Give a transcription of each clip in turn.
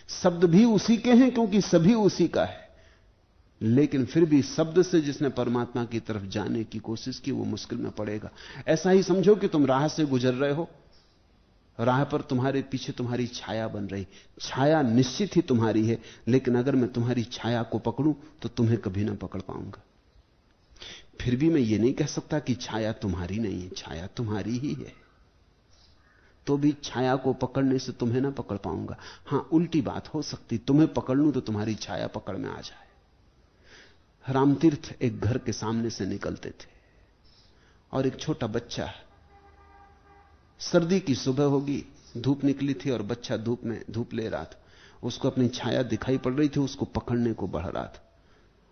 शब्द भी उसी के हैं क्योंकि सभी उसी का है, लेकिन फिर भी शब्द से जिसने परमात्मा की तरफ जाने की कोशिश की वो मुश्किल में पड़ेगा। ऐसा ही समझो कि तुम राह से गुजर रहे हो, राह पर तुम्हारे पीछे तुम्हारी छाया बन रही। छाया निश्चित ही तुम्हारी है, लेकिन अगर मैं तुम्हारी छाया को पकड़ूं तो तुम्हें कभी ना पकड़ पाऊंगा। फिर भी मैं ये नहीं कह सकता कि छाया तुम्हारी नहीं है, छाया तुम्हारी ही है। तो भी छाया को पकड़ने से तुम्हें ना पकड़ पाऊंगा। हां, उल्टी बात हो सकती, तुम्हें पकड़ लूं तो तुम्हारी छाया पकड़ में आ जाए। रामतीर्थ एक घर के सामने से निकलते थे और एक छोटा बच्चा, सर्दी की सुबह होगी, धूप निकली थी और बच्चा धूप में धूप ले रहा था। उसको अपनी छाया दिखाई पड़ रही थी, उसको पकड़ने को बढ़ रहा था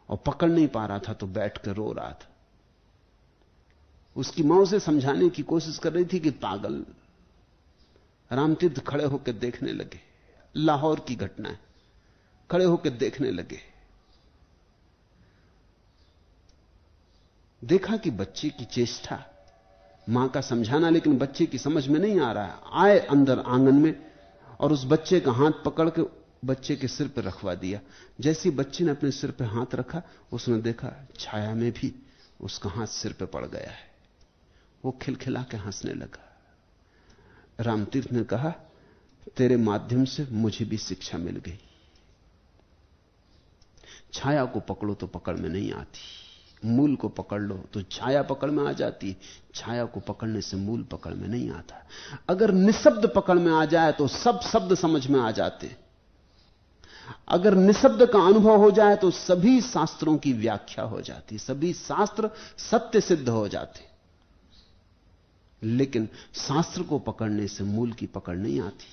और पकड़ नहीं पा रहा था तो बैठ कर रो रहा था। उसकी मां उसे समझाने की कोशिश कर रही थी कि पागल। रामतीर्थ खड़े होकर देखने लगे। लाहौर की घटना है। खड़े होकर देखने लगे, देखा कि बच्चे की चेष्टा, मां का समझाना लेकिन बच्चे की समझ में नहीं आ रहा है। आए अंदर आंगन में और उस बच्चे का हाथ पकड़ के बच्चे के सिर पर रखवा दिया। जैसे बच्चे ने अपने सिर पर हाथ रखा, उसने देखा छाया में भी उसका हाथ सिर पर पड़ गया है। वो खिलखिला के हंसने लगा। रामतीर्थ ने कहा, तेरे माध्यम से मुझे भी शिक्षा मिल गई। छाया को पकड़ो तो पकड़ में नहीं आती, मूल को पकड़ लो तो छाया पकड़ में आ जाती। छाया को पकड़ने से मूल पकड़ में नहीं आता। अगर निशब्द पकड़ में आ जाए तो सब शब्द समझ में आ जाते। अगर निशब्द का अनुभव हो जाए तो सभी शास्त्रों की व्याख्या हो जाती, सभी शास्त्र सत्य सिद्ध हो जाते। लेकिन शास्त्र को पकड़ने से मूल की पकड़ नहीं आती।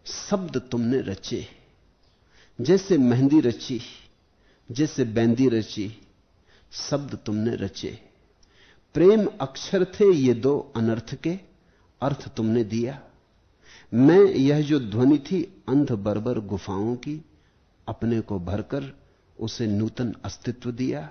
शब्द तुमने रचे, जैसे मेहंदी रची, जैसे बेंदी रची, शब्द तुमने रचे। प्रेम अक्षर थे ये दो अनर्थ के, अर्थ तुमने दिया। मैं यह जो ध्वनि थी अंध बर्बर गुफाओं की, अपने को भरकर उसे नूतन अस्तित्व दिया।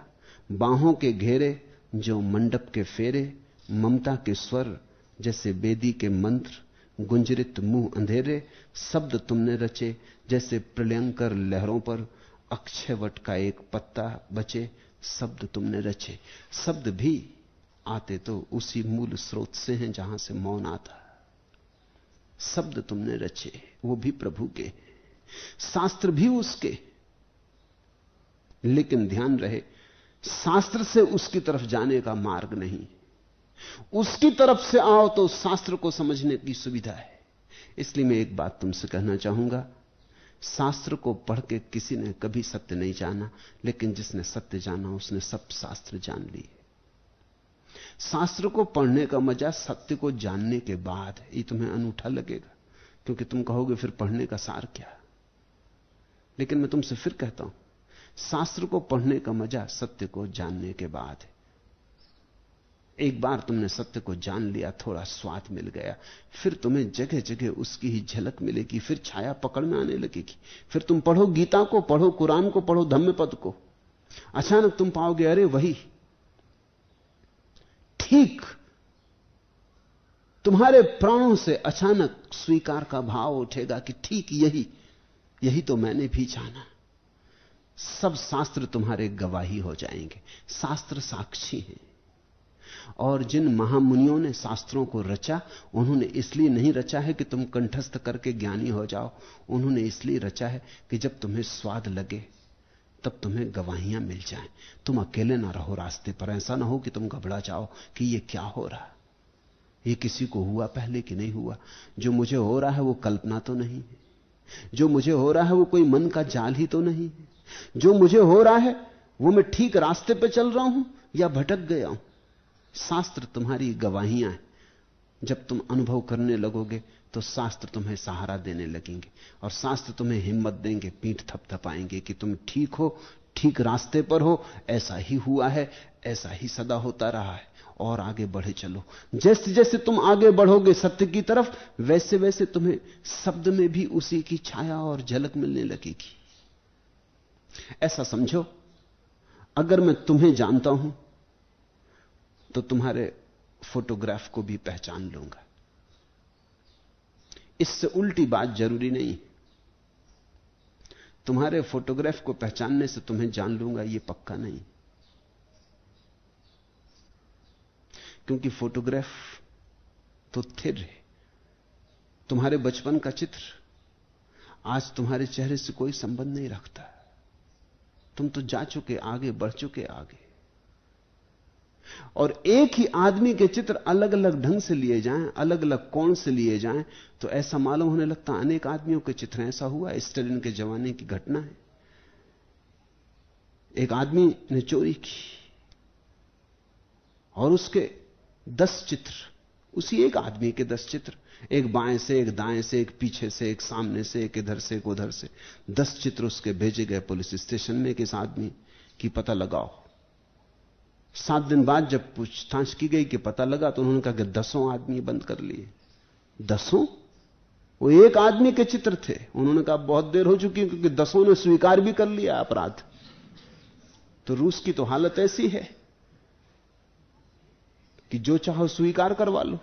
बाहों के घेरे जो मंडप के फेरे, ममता के स्वर जैसे बेदी के मंत्र, गुंजरित मुंह अंधेरे। शब्द तुमने रचे जैसे प्रलयंकर लहरों पर अक्षयवट का एक पत्ता बचे। शब्द तुमने रचे। शब्द भी आते तो उसी मूल स्रोत से हैं जहां से मौन आता। शब्द तुमने रचे, वो भी प्रभु के, शास्त्र भी उसके। लेकिन ध्यान रहे, शास्त्र से उसकी तरफ जाने का मार्ग नहीं। उसकी तरफ से आओ तो शास्त्र को समझने की सुविधा है। इसलिए मैं एक बात तुमसे कहना चाहूंगा, शास्त्र को पढ़ के किसी ने कभी सत्य नहीं जाना, लेकिन जिसने सत्य जाना उसने सब शास्त्र जान लिए। शास्त्र को पढ़ने का मजा सत्य को जानने के बाद है। ये तुम्हें अनूठा लगेगा क्योंकि तुम कहोगे फिर पढ़ने का सार क्या। लेकिन मैं तुमसे फिर कहता हूं, शास्त्र को पढ़ने का मजा सत्य को जानने के बाद है। एक बार तुमने सत्य को जान लिया, थोड़ा स्वाद मिल गया, फिर तुम्हें जगह जगह उसकी ही झलक मिलेगी, फिर छाया पकड़ में आने लगेगी। फिर तुम पढ़ो गीता को, पढ़ो कुरान को, पढ़ो धम्मपद को, अचानक तुम पाओगे अरे वही ठीक। तुम्हारे प्राणों से अचानक स्वीकार का भाव उठेगा कि ठीक यही तो मैंने भी जाना। सब शास्त्र तुम्हारे गवाही हो जाएंगे। शास्त्र साक्षी हैं। और जिन महामुनियों ने शास्त्रों को रचा, उन्होंने इसलिए नहीं रचा है कि तुम कंठस्थ करके ज्ञानी हो जाओ। उन्होंने इसलिए रचा है कि जब तुम्हें स्वाद लगे तब तुम्हें गवाहियां मिल जाएं। तुम अकेले ना रहो रास्ते पर। ऐसा ना हो कि तुम घबरा जाओ कि ये क्या हो रहा, ये किसी को हुआ पहले कि नहीं हुआ। जो मुझे हो रहा है वो कल्पना तो नहीं है, जो मुझे हो रहा है वो कोई मन का जाल ही तो नहीं है, जो मुझे हो रहा है वो मैं ठीक रास्ते पर चल रहा हूं या भटक गया हूं। शास्त्र तुम्हारी गवाहियां हैं। जब तुम अनुभव करने लगोगे तो शास्त्र तुम्हें सहारा देने लगेंगे और शास्त्र तुम्हें हिम्मत देंगे, पीठ थपथपाएंगे कि तुम ठीक हो, ठीक रास्ते पर हो, ऐसा ही हुआ है, ऐसा ही सदा होता रहा है और आगे बढ़े चलो। जैसे जैसे तुम आगे बढ़ोगे सत्य की तरफ, वैसे वैसे तुम्हें शब्द में भी उसी की छाया और झलक मिलने लगेगी। ऐसा समझो, अगर मैं तुम्हें जानता हूं तो तुम्हारे फोटोग्राफ को भी पहचान लूंगा। इससे उल्टी बात जरूरी नहीं। तुम्हारे फोटोग्राफ को पहचानने से तुम्हें जान लूंगा, यह पक्का नहीं। क्योंकि फोटोग्राफ तो थिर है। तुम्हारे बचपन का चित्र आज तुम्हारे चेहरे से कोई संबंध नहीं रखता। तुम तो जा चुके आगे, बढ़ चुके आगे। और एक ही आदमी के चित्र अलग अलग ढंग से लिए जाएं, अलग अलग कोण से लिए जाएं, तो ऐसा मालूम होने लगता अनेक आदमियों के चित्र हैं। ऐसा हुआ, स्टालिन के जमाने की घटना है। एक आदमी ने चोरी की और उसके 10 चित्र, उसी एक आदमी के 10 चित्र, एक बाएं से, एक दाएं से, एक पीछे से, एक सामने से, एक इधर से, एक उधर से, 10 चित्र उसके भेजे गए पुलिस स्टेशन में कि इस आदमी की पता लगाओ। 7 दिन बाद जब पूछताछ की गई कि पता लगा, तो उन्होंने कहा कि 10 आदमी बंद कर लिए। 10? वो एक आदमी के चित्र थे। उन्होंने कहा बहुत देर हो चुकी, क्योंकि 10 ने स्वीकार भी कर लिया अपराध। तो रूस की तो हालत ऐसी है कि जो चाहो स्वीकार करवा लो।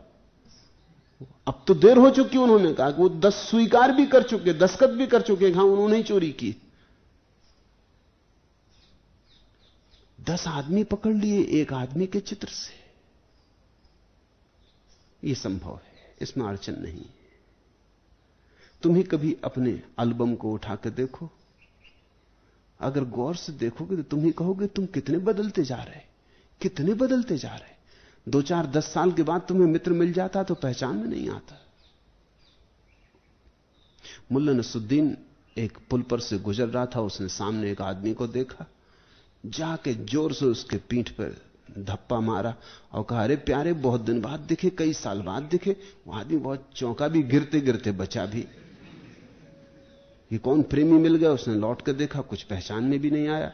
अब तो देर हो चुकी। उन्होंने कहा कि वो 10 स्वीकार भी कर चुके, दस्तखत भी कर चुके, हां उन्होंने ही चोरी की। 10 आदमी पकड़ लिए एक आदमी के चित्र से। यह संभव है, इसमें अड़चन नहीं। तुम ही कभी अपने एल्बम को उठा कर देखो। अगर गौर से देखोगे तो तुम ही कहोगे तुम कितने बदलते जा रहे, कितने बदलते जा रहे। 2-4, 10 साल के बाद तुम्हें मित्र मिल जाता तो पहचान में नहीं आता। मुल्ला नसरुद्दीन एक पुल पर से गुजर रहा था। उसने सामने एक आदमी को देखा, जाके जोर से उसके पीठ पर धप्पा मारा और कहा, अरे प्यारे, बहुत दिन बाद दिखे, कई साल बाद दिखे। वो आदमी बहुत चौंका भी, गिरते गिरते बचा भी। ये कौन प्रेमी मिल गया। उसने लौट कर देखा, कुछ पहचान में भी नहीं आया।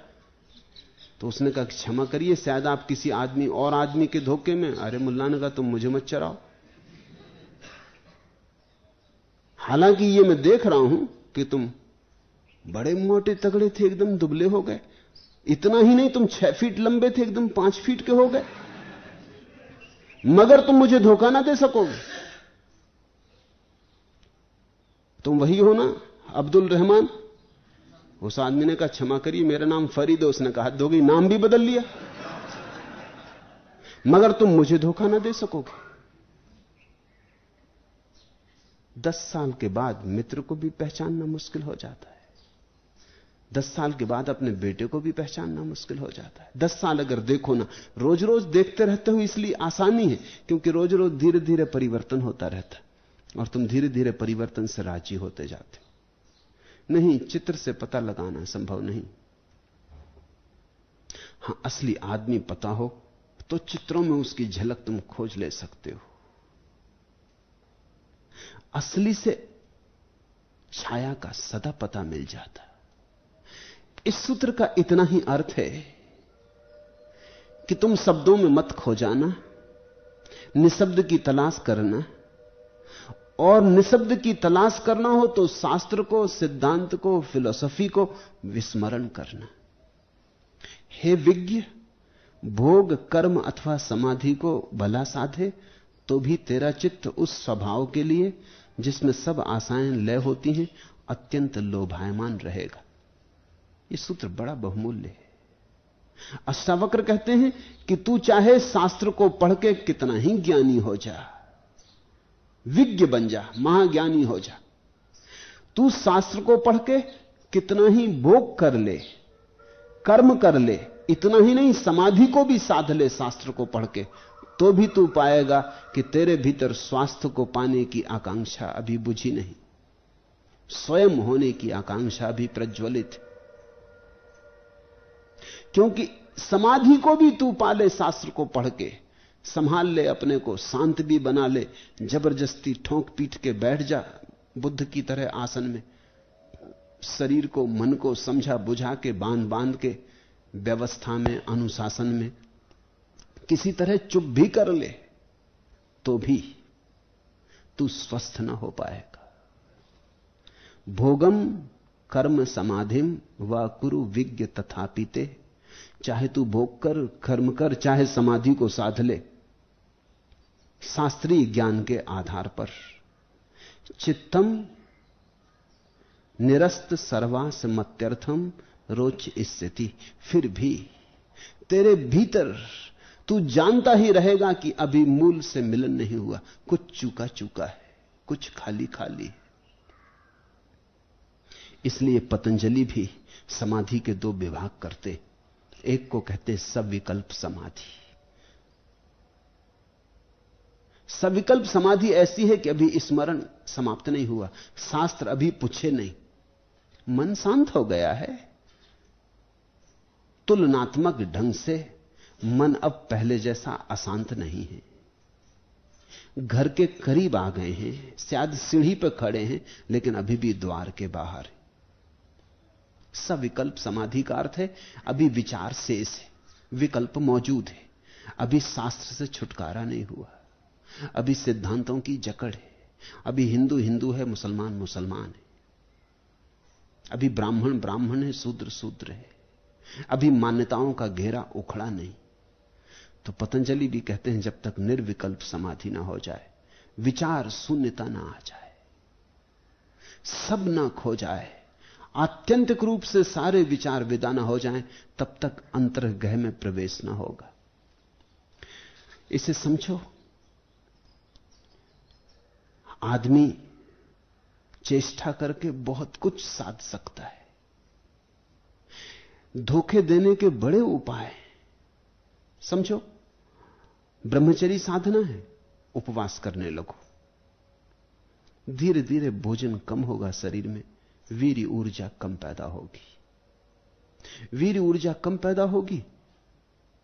तो उसने कहा, क्षमा करिए, शायद आप किसी और आदमी के धोखे में। अरे मुल्ला ने कहा, तुम मुझे मत चराओ। हालांकि ये मैं देख रहा हूं कि तुम बड़े मोटे तगड़े थे, एकदम दुबले हो गए। इतना ही नहीं, तुम 6 फीट लंबे थे, एकदम 5 फीट के हो गए। मगर तुम मुझे धोखा ना दे सकोगे। तुम वही हो ना, अब्दुल रहमान। उस आदमी ने कहा, क्षमा करिए, मेरा नाम फरीद है। उसने कहा, दोगी, नाम भी बदल लिया। मगर तुम मुझे धोखा ना दे सकोगे। 10 साल के बाद मित्र को भी पहचानना मुश्किल हो जाता है। 10 साल के बाद अपने बेटे को भी पहचानना मुश्किल हो जाता है। 10 साल अगर देखो ना, रोज रोज देखते रहते हो, इसलिए आसानी है, क्योंकि रोज रोज धीरे धीरे परिवर्तन होता रहता और तुम धीरे धीरे परिवर्तन से राजी होते जाते हो। नहीं, चित्र से पता लगाना संभव नहीं। हां, असली आदमी पता हो तो चित्रों में उसकी झलक तुम खोज ले सकते हो। असली से छाया का सदा पता मिल जाता। इस सूत्र का इतना ही अर्थ है कि तुम शब्दों में मत खो जाना, निशब्द की तलाश करना। और निशब्द की तलाश करना हो तो शास्त्र को, सिद्धांत को, फिलॉसफी को विस्मरण करना। हे विज्ञ, भोग, कर्म अथवा समाधि को भला साधे तो भी तेरा चित्त उस स्वभाव के लिए जिसमें सब आशाएं लय होती हैं अत्यंत लोभायमान रहेगा। यह सूत्र बड़ा बहुमूल्य है। अष्टावक्र कहते हैं कि तू चाहे शास्त्र को पढ़ के कितना ही ज्ञानी हो जा, विज्ञ बन जा, महाज्ञानी हो जा, तू शास्त्र को पढ़ के कितना ही भोग कर ले, कर्म कर ले, इतना ही नहीं समाधि को भी साध ले शास्त्र को पढ़ के, तो भी तू पाएगा कि तेरे भीतर स्वास्थ्य को पाने की आकांक्षा अभी बुझी नहीं, स्वयं होने की आकांक्षा भी प्रज्वलित। क्योंकि समाधि को भी तू पाले शास्त्र को पढ़ के, संभाल ले अपने को, शांत भी बना ले, जबरदस्ती ठोंक पीट के बैठ जा बुद्ध की तरह आसन में, शरीर को, मन को समझा बुझा के, बांध बांध के व्यवस्था में, अनुशासन में किसी तरह चुप भी कर ले तो भी तू स्वस्थ न हो पाएगा। भोगम कर्म समाधिम व कुरु विज्ञ तथापिते, चाहे तू भोग कर, कर्म कर, चाहे समाधि को साध ले, शास्त्रीय ज्ञान के आधार पर। चित्तम निरस्त सर्वास मत्यर्थम रोच स्थिति। फिर भी तेरे भीतर तू जानता ही रहेगा कि अभी मूल से मिलन नहीं हुआ, कुछ चूका चूका है, कुछ खाली खाली है। इसलिए पतंजलि भी समाधि के दो विभाग करते, एक को कहते सविकल्प समाधि। सविकल्प समाधि ऐसी है कि अभी स्मरण समाप्त नहीं हुआ, शास्त्र अभी पूछे नहीं, मन शांत हो गया है। तुलनात्मक ढंग से मन अब पहले जैसा अशांत नहीं है। घर के करीब आ गए हैं, शायद सीढ़ी पर खड़े हैं, लेकिन अभी भी द्वार के बाहर है। सविकल्प समाधि का अर्थ है अभी विचार शेष है, विकल्प मौजूद है, अभी शास्त्र से छुटकारा नहीं हुआ, अभी सिद्धांतों की जकड़ है, अभी हिंदू हिंदू है, मुसलमान मुसलमान है, अभी ब्राह्मण ब्राह्मण है, शूद्र शूद्र है, अभी मान्यताओं का घेरा उखड़ा नहीं। तो पतंजलि भी कहते हैं जब तक निर्विकल्प समाधि ना हो जाए, विचार शून्यता ना आ जाए, सब ना खो जाए, आत्यंतिक रूप से सारे विचार विदा ना हो जाएं, तब तक अंतर्गह में प्रवेश ना होगा। इसे समझो, आदमी चेष्टा करके बहुत कुछ साध सकता है, धोखे देने के बड़े उपाय समझो। ब्रह्मचर्य साधना है, उपवास करने लगो, धीरे धीरे भोजन कम होगा, शरीर में वीर ऊर्जा कम पैदा होगी, वीर ऊर्जा कम पैदा होगी,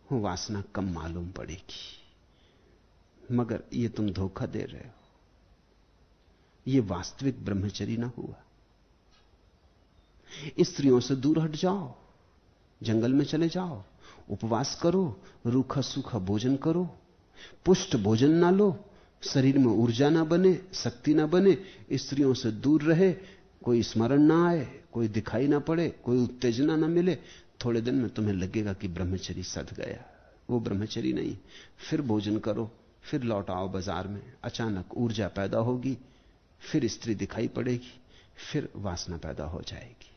वासना कम मालूम पड़ेगी। मगर ये तुम धोखा दे रहे हो, ये वास्तविक ब्रह्मचर्य ना हुआ। स्त्रियों से दूर हट जाओ, जंगल में चले जाओ, उपवास करो, रूखा सूखा भोजन करो, पुष्ट भोजन ना लो, शरीर में ऊर्जा ना बने, शक्ति ना बने, स्त्रियों से दूर रहे, कोई स्मरण ना आए, कोई दिखाई ना पड़े, कोई उत्तेजना ना मिले, थोड़े दिन में तुम्हें लगेगा कि ब्रह्मचर्य सध गया। वो ब्रह्मचर्य नहीं। फिर भोजन करो, फिर लौट आओ बाजार में, अचानक ऊर्जा पैदा होगी, फिर स्त्री दिखाई पड़ेगी, फिर वासना पैदा हो जाएगी।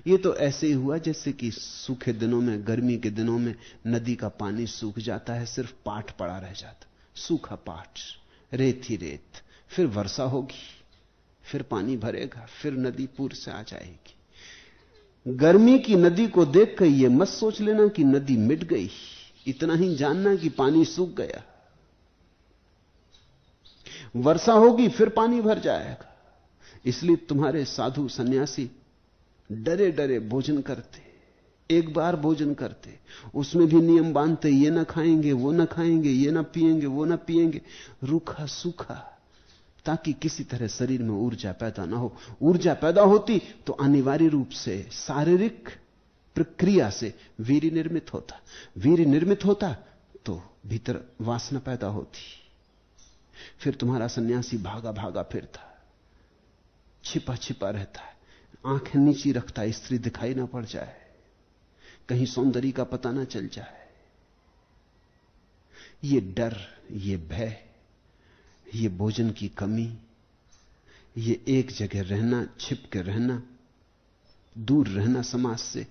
ये तो ऐसे ही हुआ जैसे कि सूखे दिनों में, गर्मी के दिनों में नदी का पानी सूख जाता है, सिर्फ पाट पड़ा रह जाता, सूखा पाट, रेत ही रेत। फिर वर्षा होगी, फिर पानी भरेगा, फिर नदी पूर से आ जाएगी। गर्मी की नदी को देखकर यह मत सोच लेना कि नदी मिट गई, इतना ही जानना कि पानी सूख गया। वर्षा होगी, फिर पानी भर जाएगा। इसलिए तुम्हारे साधु सन्यासी डरे डरे भोजन करते, एक बार भोजन करते, उसमें भी नियम बांधते, ये ना खाएंगे, वो ना खाएंगे, ये ना पिएंगे, वो ना पिएंगे, रूखा सूखा, ताकि किसी तरह शरीर में ऊर्जा पैदा ना हो। ऊर्जा पैदा होती तो अनिवार्य रूप से शारीरिक प्रक्रिया से वीर्य निर्मित होता, वीर्य निर्मित होता तो भीतर वासना पैदा होती। फिर तुम्हारा सन्यासी भागा भागा फिरता, छिपा छिपा रहता है, आंखें नीची रखता, स्त्री दिखाई ना पड़ जाए, कहीं सौंदर्य का पता ना चल जाए। ये डर, ये भय, ये भोजन की कमी, ये एक जगह रहना, छिप के रहना, दूर रहना समाज से,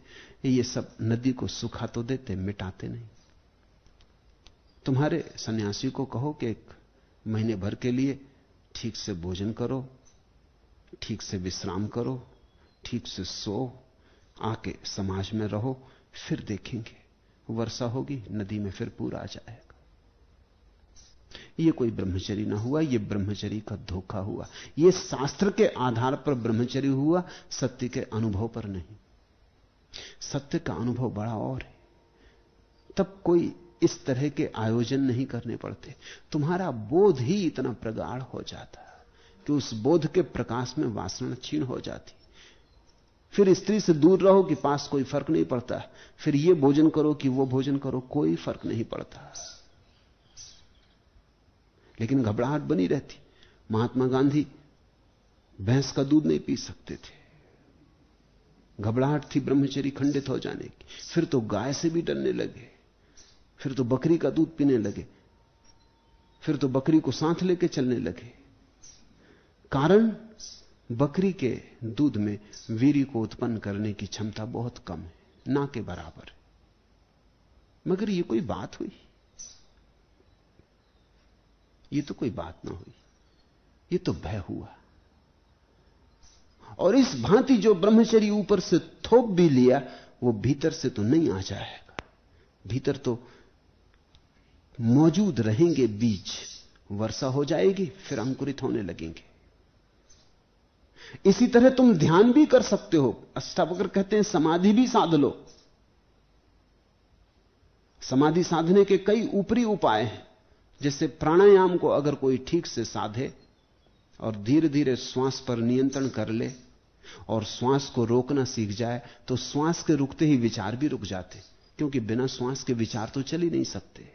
ये सब नदी को सुखा तो देते, मिटाते नहीं। तुम्हारे सन्यासी को कहो कि एक महीने भर के लिए ठीक से भोजन करो, ठीक से विश्राम करो, ठीक से सो, आके समाज में रहो, फिर देखेंगे वर्षा होगी, नदी में फिर पूर आ जाएगा। यह कोई ब्रह्मचर्य ना हुआ, यह ब्रह्मचर्य का धोखा हुआ। यह शास्त्र के आधार पर ब्रह्मचर्य हुआ, सत्य के अनुभव पर नहीं। सत्य का अनुभव बड़ा और है, तब कोई इस तरह के आयोजन नहीं करने पड़ते। तुम्हारा बोध ही इतना प्रगाढ़ हो जाता कि उस बोध के प्रकाश में वासना क्षीण हो जाती। फिर स्त्री से दूर रहो कि पास कोई फर्क नहीं पड़ता, फिर ये भोजन करो कि वो भोजन करो, कोई फर्क नहीं पड़ता, लेकिन घबराहट बनी रहती। महात्मा गांधी भैंस का दूध नहीं पी सकते थे, घबराहट थी ब्रह्मचर्य खंडित हो जाने की। फिर तो गाय से भी डरने लगे, फिर तो बकरी का दूध पीने लगे, फिर तो बकरी को साथ लेके चलने लगे। कारण बकरी के दूध में वीर्य को उत्पन्न करने की क्षमता बहुत कम है, ना के बराबर है। मगर ये कोई बात हुई? ये तो कोई बात ना हुई, ये तो भय हुआ। और इस भांति जो ब्रह्मचर्य ऊपर से थोप भी लिया, वो भीतर से तो नहीं आ जाएगा। भीतर तो मौजूद रहेंगे बीज, वर्षा हो जाएगी, फिर अंकुरित होने लगेंगे। इसी तरह तुम ध्यान भी कर सकते हो। अष्टावक्र कहते हैं समाधि भी साध लो। समाधि साधने के कई ऊपरी उपाय हैं। जैसे प्राणायाम को अगर कोई ठीक से साधे और धीरे धीरे श्वास पर नियंत्रण कर ले और श्वास को रोकना सीख जाए, तो श्वास के रुकते ही विचार भी रुक जाते, क्योंकि बिना श्वास के विचार तो चल ही नहीं सकते।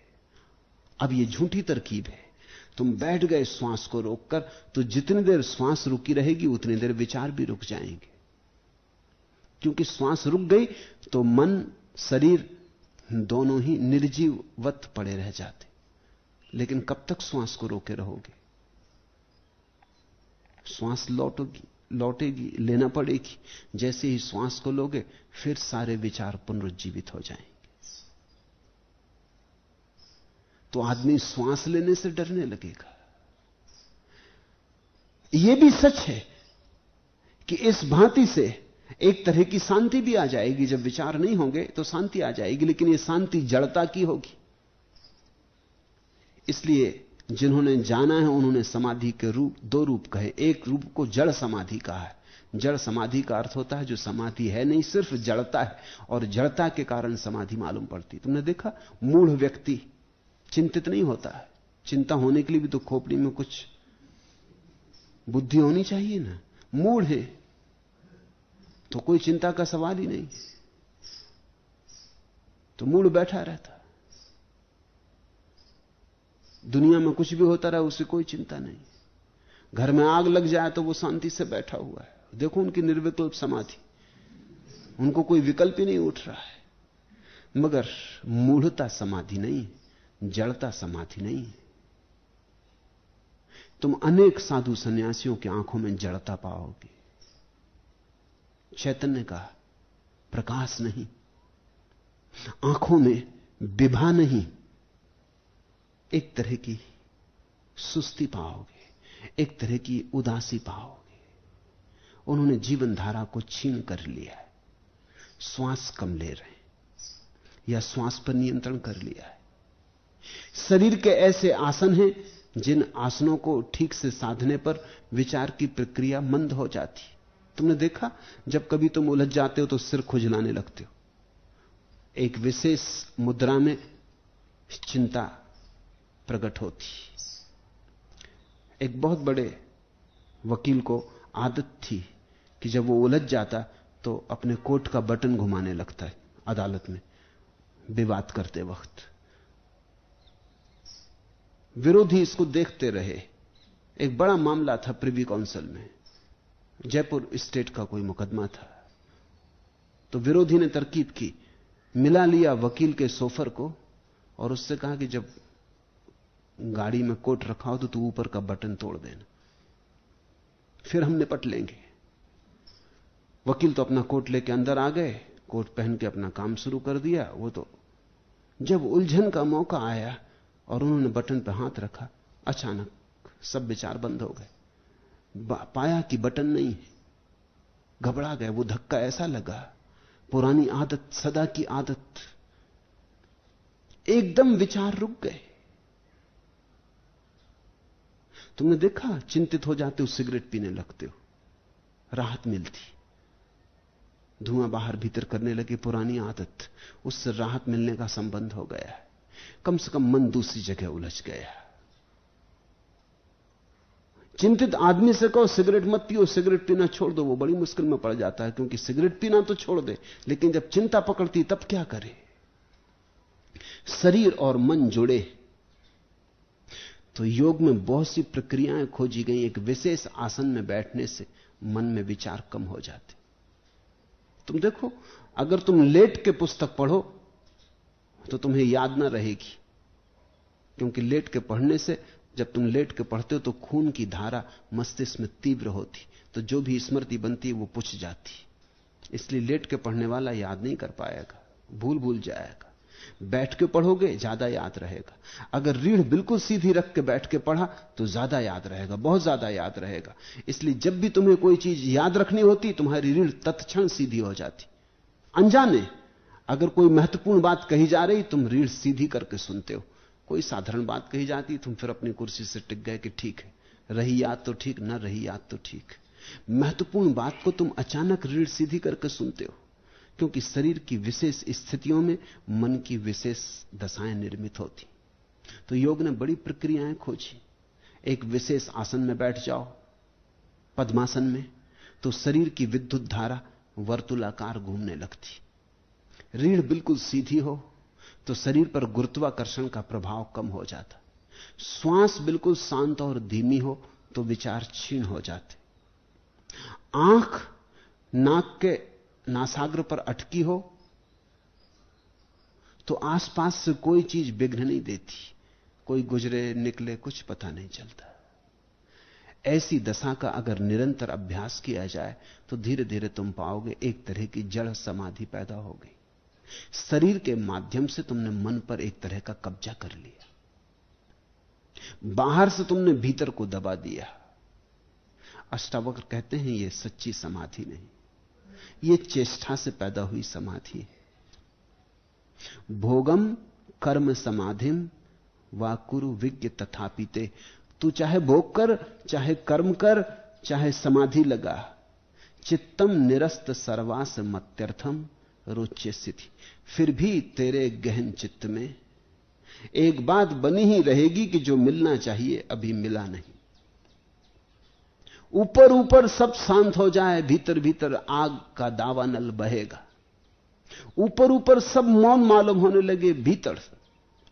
अब ये झूठी तरकीब है। तुम बैठ गए श्वास को रोककर, तो जितनी देर श्वास रुकी रहेगी उतनी देर विचार भी रुक जाएंगे। क्योंकि श्वास रुक गई तो मन शरीर दोनों ही निर्जीववत पड़े रह जाते। लेकिन कब तक श्वास को रोके रहोगे? श्वास लौटेगी, लेना पड़ेगी। जैसे ही श्वास को लोगे, फिर सारे विचार पुनरुज्जीवित हो जाएंगे। तो आदमी श्वास लेने से डरने लगेगा। यह भी सच है कि इस भांति से एक तरह की शांति भी आ जाएगी। जब विचार नहीं होंगे तो शांति आ जाएगी, लेकिन यह शांति जड़ता की होगी। इसलिए जिन्होंने जाना है उन्होंने समाधि के दो रूप कहे। एक रूप को जड़ समाधि कहा है। जड़ समाधि का अर्थ होता है जो समाधि है नहीं, सिर्फ जड़ता है, और जड़ता के कारण समाधि मालूम पड़ती। तुमने देखा, मूढ़ व्यक्ति चिंतित नहीं होता है। चिंता होने के लिए भी तो खोपड़ी में कुछ बुद्धि होनी चाहिए ना। मूढ़ है तो कोई चिंता का सवाल ही नहीं, तो मूढ़ बैठा रहता। दुनिया में कुछ भी होता रहा, उसे कोई चिंता नहीं। घर में आग लग जाए तो वो शांति से बैठा हुआ है। देखो उनकी निर्विकल्प समाधि, उनको कोई विकल्प ही नहीं उठ रहा है। मगर मूढ़ता समाधि नहीं, जड़ता समाधि नहीं। तुम अनेक साधु सन्यासियों की आंखों में जड़ता पाओगे। चैतन्य का प्रकाश नहीं, आंखों में विभा नहीं, एक तरह की सुस्ती पाओगे, एक तरह की उदासी पाओगे। उन्होंने जीवन धारा को छीन कर लिया है। श्वास कम ले रहे हैं या श्वास पर नियंत्रण कर लिया है। शरीर के ऐसे आसन हैं जिन आसनों को ठीक से साधने पर विचार की प्रक्रिया मंद हो जाती। तुमने देखा, जब कभी तुम उलझ जाते हो तो सिर खुजलाने लगते हो। एक विशेष मुद्रा में चिंता प्रकट होती। एक बहुत बड़े वकील को आदत थी कि जब वो उलझ जाता तो अपने कोट का बटन घुमाने लगता है अदालत में विवाद करते वक्त। विरोधी इसको देखते रहे। एक बड़ा मामला था प्रिवी काउंसिल में, जयपुर स्टेट का कोई मुकदमा था। तो विरोधी ने तरकीब की, मिला लिया वकील के सोफर को और उससे कहा कि जब गाड़ी में कोट रखा हो तो तू ऊपर का बटन तोड़ देना, फिर हम निपट लेंगे। वकील तो अपना कोट लेके अंदर आ गए, कोट पहन के अपना काम शुरू कर दिया। वो तो जब उलझन का मौका आया और उन्होंने बटन पर हाथ रखा, अचानक सब विचार बंद हो गए। पाया कि बटन नहीं है, घबरा गए। वो धक्का ऐसा लगा, पुरानी आदत, सदा की आदत, एकदम विचार रुक गए। तुमने देखा, चिंतित हो जाते हो, सिगरेट पीने लगते हो, राहत मिलती। धुआं बाहर भीतर करने लगे, पुरानी आदत, उससे राहत मिलने का संबंध हो गया है। कम से कम मन दूसरी जगह उलझ गया। चिंतित आदमी से कहो सिगरेट मत पियो, सिगरेट पीना छोड़ दो, वो बड़ी मुश्किल में पड़ जाता है, क्योंकि सिगरेट पीना तो छोड़ दे, लेकिन जब चिंता पकड़ती तब क्या करे। शरीर और मन जुड़े। तो योग में बहुत सी प्रक्रियाएं खोजी गई। एक विशेष आसन में बैठने से मन में विचार कम हो जाते। तुम देखो, अगर तुम लेट के पुस्तक पढ़ो तो तुम्हें याद ना रहेगी, क्योंकि लेट के पढ़ने से जब तुम लेट के पढ़ते हो तो खून की धारा मस्तिष्क में तीव्र होती, तो जो भी स्मृति बनती है वो पुछ जाती। इसलिए लेट के पढ़ने वाला याद नहीं कर पाएगा, भूल जाएगा। बैठ के पढ़ोगे ज्यादा याद रहेगा। अगर रीढ़ बिल्कुल सीधी रख के बैठ के पढ़ा तो ज्यादा याद रहेगा, बहुत ज्यादा याद रहेगा। इसलिए जब भी तुम्हें कोई चीज याद रखनी होती, तुम्हारी रीढ़ तत्क्षण सीधी हो जाती। अनजाने अगर कोई महत्वपूर्ण बात कही जा रही, तुम रीढ़ सीधी करके सुनते हो। कोई साधारण बात कही जाती, तुम फिर अपनी कुर्सी से टिक गए कि ठीक है, रही याद तो ठीक, ना रही याद तो ठीक। महत्वपूर्ण बात को तुम अचानक रीढ़ सीधी करके सुनते हो, क्योंकि शरीर की विशेष स्थितियों में मन की विशेष दशाएं निर्मित होती। तो योग ने बड़ी प्रक्रियाएं खोजी। एक विशेष आसन में बैठ जाओ, पद्मासन में, तो शरीर की विद्युत धारा वर्तुलाकार घूमने लगती। रीढ़ बिल्कुल सीधी हो तो शरीर पर गुरुत्वाकर्षण का प्रभाव कम हो जाता। श्वास बिल्कुल शांत और धीमी हो तो विचार क्षीण हो जाते। आंख नाक के नासाग्र पर अटकी हो तो आसपास से कोई चीज विघ्न नहीं देती, कोई गुजरे निकले कुछ पता नहीं चलता। ऐसी दशा का अगर निरंतर अभ्यास किया जाए तो धीरे धीरे तुम पाओगे एक तरह की जड़ समाधि पैदा हो गई। शरीर के माध्यम से तुमने मन पर एक तरह का कब्जा कर लिया, बाहर से तुमने भीतर को दबा दिया। अष्टावक्र कहते हैं यह सच्ची समाधि नहीं, यह चेष्टा से पैदा हुई समाधि है। भोगम कर्म समाधिम वा कुरु विज्ञ तथापिते। तू चाहे भोग कर, चाहे कर्म कर, चाहे समाधि लगा, चित्तम निरस्त सर्वास मत्यर्थम रुच्य स्थिति। फिर भी तेरे गहन चित्त में एक बात बनी ही रहेगी कि जो मिलना चाहिए अभी मिला नहीं। ऊपर ऊपर सब शांत हो जाए, भीतर भीतर आग का दावानल बहेगा। ऊपर ऊपर सब मौन मालूम होने लगे, भीतर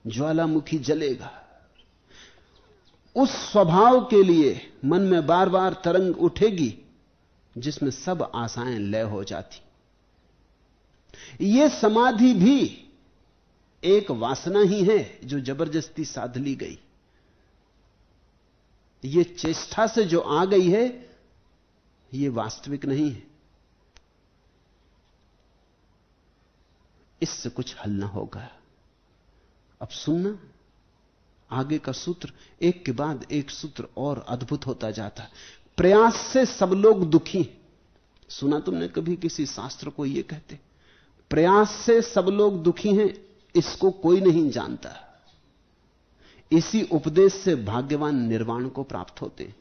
ज्वालामुखी जलेगा। उस स्वभाव के लिए मन में बार बार तरंग उठेगी जिसमें सब आशाएं लय हो जाती। यह समाधि भी एक वासना ही है जो जबरदस्ती साध ली गई। यह चेष्टा से जो आ गई है, यह वास्तविक नहीं है। इससे कुछ हल ना होगा। अब सुनना, आगे का सूत्र एक के बाद एक सूत्र और अद्भुत होता जाता। प्रयास से सब लोग दुखी। सुना तुमने कभी किसी शास्त्र को यह कहते? प्रयास से सब लोग दुखी हैं, इसको कोई नहीं जानता। इसी उपदेश से भाग्यवान निर्वाण को प्राप्त होते हैं।